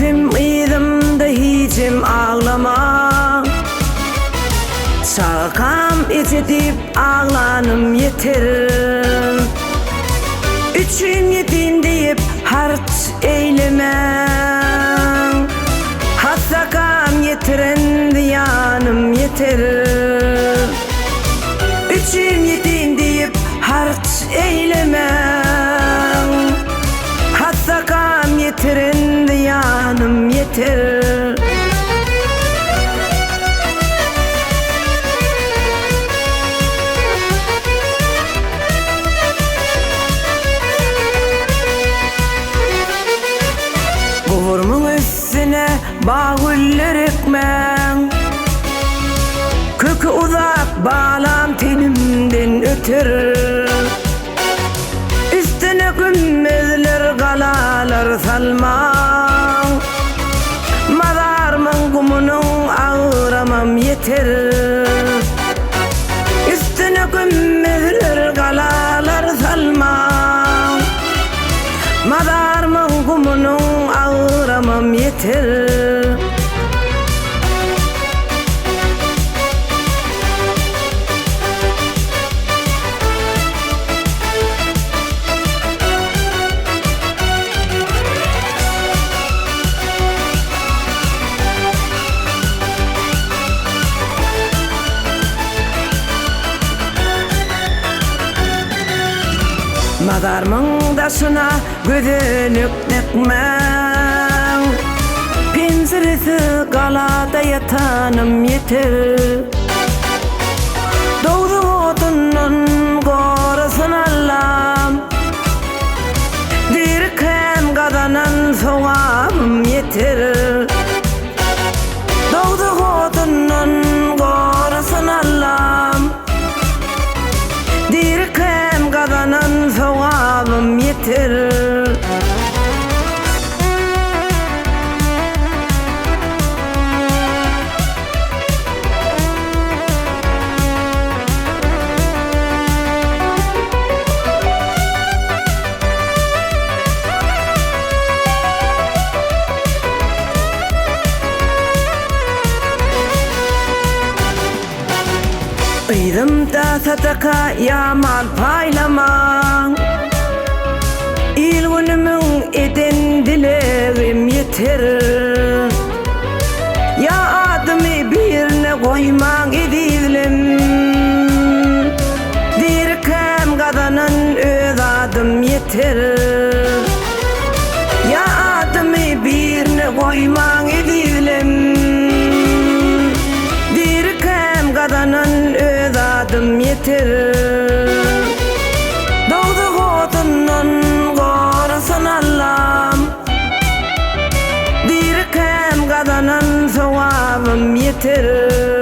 içim ıydımda hicim ağlama. Çalkam edip ağlanım yeter. Üçün yedin deyip hart eyleme. Hassakam yetiren yanım yeter. Üçün yedin deyip hart eyleme. Hassakam yetiren yanım yeter. Kuvurmun üstüne bağıller ekmen. Kökü uzak bağlam tenimden öter. Üstüne gümmezler galalar salmam. Mazarmın kumunun ağıramam yeter. Üstüne gümmezler galalar salmam. Mazarmın kumunun ağıramam yeter. Mazarmın daşına gödönük nekmem. Penceresi galada yatanım yeter. Doğdu otunun korasın Allah'ım. Dirkem kadanan soğamım yeter. Doğdu otunun korasın Allah'ım. Dirkem kadanan soğamım yeter. Iydımda sadaka yamal paylamam. İl günümün eden dilerim yeter. Ya adımı birine koyman edildim. Dirkem kadanın öz adım yeter. Ya adımı birine koyman edildim. Dirkem kadanın öz adım yeter. Doğdu otunun korasın Allah'ım. Dirkem kadanan soğabım yeter.